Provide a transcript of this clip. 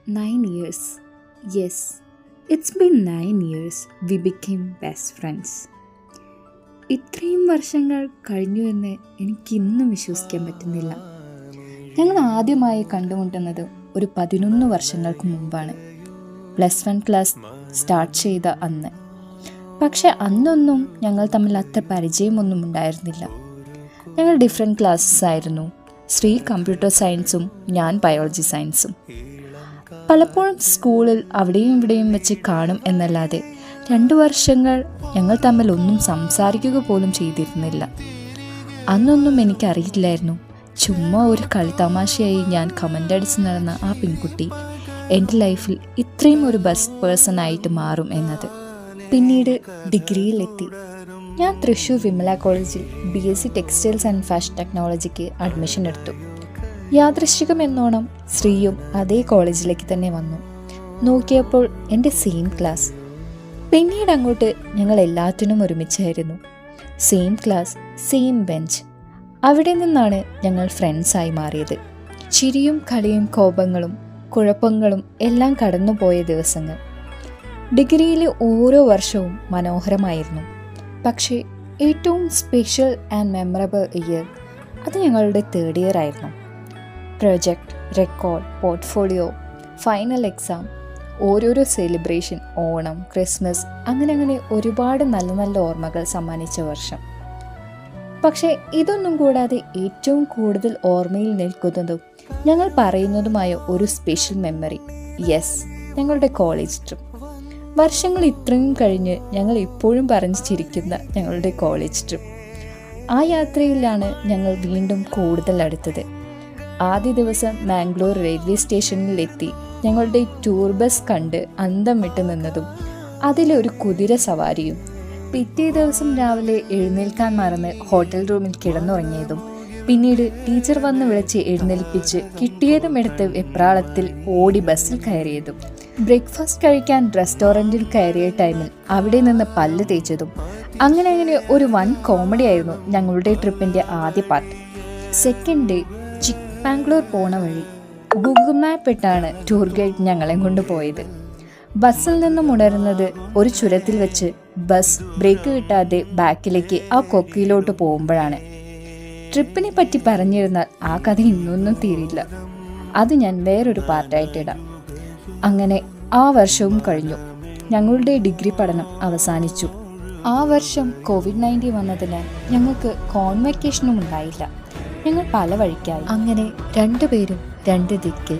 9 years. Yes, it's been 9 years we became best friends. ഇത്രയും വർഷങ്ങൾ കഴിഞ്ഞു എന്ന് എനിക്കിന്നും വിശ്വസിക്കാൻ പറ്റുന്നില്ല. ഞങ്ങൾ ആദ്യമായി കണ്ടുമുട്ടുന്നത് ഒരു 11 വർഷങ്ങൾക്ക് മുമ്പാണ്, +1 ക്ലാസ് സ്റ്റാർട്ട് ചെയ്ത അന്ന്. പക്ഷെ അന്നൊന്നും ഞങ്ങൾ തമ്മിൽ അത്ര പരിചയമൊന്നും ഉണ്ടായിരുന്നില്ല. ഞങ്ങൾ ഡിഫറെൻറ്റ് ക്ലാസ്സസ് ആയിരുന്നു. ശ്രീ കമ്പ്യൂട്ടർ സയൻസും ഞാൻ ബയോളജി സയൻസും. പലപ്പോഴും സ്കൂളിൽ അവിടെയും ഇവിടെയും വെച്ച് കാണും എന്നല്ലാതെ 2 വർഷങ്ങൾ ഞങ്ങൾ തമ്മിൽ ഒന്നും സംസാരിക്കുക പോലും ചെയ്തിരുന്നില്ല. അന്നൊന്നും എനിക്കറിയില്ലായിരുന്നു, ചുമ്മാ ഒരു കളിത്തമാശയായി ഞാൻ കമൻ്റ് അടിച്ച് നടന്ന ആ പെൺകുട്ടി എൻ്റെ ലൈഫിൽ ഇത്രയും ഒരു ബെസ്റ്റ് പേഴ്സൺ ആയിട്ട് മാറും എന്നത്. പിന്നീട് ഡിഗ്രിയിലെത്തി. ഞാൻ തൃശ്ശൂർ വിമല കോളേജിൽ BSc ടെക്സ്റ്റൈൽസ് ആൻഡ് ഫാഷൻ ടെക്നോളജിക്ക് അഡ്മിഷൻ എടുത്തു. യാദൃശ്ചികമെന്നോണം ശ്രീയും അതേ കോളേജിലേക്ക് തന്നെ വന്നു. നോക്കിയപ്പോൾ എൻ്റെ സെയിം ക്ലാസ്. പിന്നീട് അങ്ങോട്ട് ഞങ്ങൾ എല്ലാത്തിനും ഒരുമിച്ചായിരുന്നു. Same class, same bench. അവിടെ നിന്നാണ് ഞങ്ങൾ ഫ്രണ്ട്സായി മാറിയത്. ചിരിയും കളിയും കോപങ്ങളും കുഴപ്പങ്ങളും എല്ലാം കടന്നുപോയ ദിവസങ്ങൾ. ഡിഗ്രിയിലെ ഓരോ വർഷവും മനോഹരമായിരുന്നു. പക്ഷേ ഏറ്റവും സ്പെഷ്യൽ ആൻഡ് മെമ്മറബിൾ ഇയർ അത് ഞങ്ങളുടെ 3rd ഇയർ ആയിരുന്നു. Project, record, portfolio, final exam, ഓരോരോ സെലിബ്രേഷൻ, ഓണം, ക്രിസ്മസ്, അങ്ങനെ ഒരുപാട് നല്ല നല്ല ഓർമ്മകൾ സമ്മാനിച്ച വർഷം. പക്ഷേ ഇതൊന്നും കൂടാതെ ഏറ്റവും കൂടുതൽ ഓർമ്മയിൽ നിൽക്കുന്നതും ഞങ്ങൾ പറയുന്നതുമായ ഒരു സ്പെഷ്യൽ മെമ്മറി, യെസ്, ഞങ്ങളുടെ കോളേജ് ട്രിപ്പ്. വർഷങ്ങൾ ഇത്രയും കഴിഞ്ഞ് ഞങ്ങൾ ഇപ്പോഴും പറഞ്ഞു ചിരിക്കുന്ന ഞങ്ങളുടെ കോളേജ് ട്രിപ്പ്. ആ യാത്രയിലാണ് ഞങ്ങൾ വീണ്ടും കൂടുതൽ അടുത്തത്. ആദ്യ ദിവസം മാംഗ്ലൂർ റെയിൽവേ സ്റ്റേഷനിലെത്തി ഞങ്ങളുടെ ടൂർ ബസ് കണ്ട് അന്തം വിട്ട് നിന്നതും അതിലൊരു കുതിര സവാരിയും. പിറ്റേ ദിവസം രാവിലെ എഴുന്നേൽക്കാൻ മറന്ന് ഹോട്ടൽ റൂമിൽ കിടന്നുറങ്ങിയതും പിന്നീട് ടീച്ചർ വന്ന് വിളിച്ച് എഴുന്നേൽപ്പിച്ച് കിട്ടിയതും എടുത്ത് വെപ്രാളത്തിൽ ഓടി ബസ്സിൽ കയറിയതും ബ്രേക്ക്ഫാസ്റ്റ് കഴിക്കാൻ റെസ്റ്റോറൻറ്റിൽ കയറിയ ടൈമിൽ അവിടെ നിന്ന് പല്ല് തേച്ചതും അങ്ങനെ ഒരു വൻ കോമഡി ആയിരുന്നു ഞങ്ങളുടെ ട്രിപ്പിൻ്റെ ആദ്യ പാർട്ട്. സെക്കൻഡ് ഡേ ചിക്ക്മാംഗ്ലൂർ പോണ വഴി ഗൂഗിൾ മാപ്പ് ഇട്ടാണ് ടൂർ ഗൈഡ് ഞങ്ങളെ കൊണ്ടുപോയത്. ബസ്സിൽ നിന്നും ഉണരുന്നത് ഒരു ചുരത്തിൽ വെച്ച് ബസ് ബ്രേക്ക് കിട്ടാതെ ബാക്കിലേക്ക് ആ കൊക്കയിലോട്ട് പോകുമ്പോഴാണ്. ട്രിപ്പിനെ പറ്റി പറഞ്ഞിരുന്നാൽ ആ കഥ ഇന്നൊന്നും തീരില്ല. അത് ഞാൻ വേറൊരു പാർട്ടായിട്ടിടാം. അങ്ങനെ ആ വർഷവും കഴിഞ്ഞു. ഞങ്ങളുടെ ഡിഗ്രി പഠനം അവസാനിച്ചു. ആ വർഷം COVID-19 വന്നതിനാൽ ഞങ്ങൾക്ക് കോൺവെക്കേഷനും ഉണ്ടായില്ല. ഞങ്ങൾ പല വഴിക്കായി. അങ്ങനെ 2 പേരും 2 ദിക്കിൽ.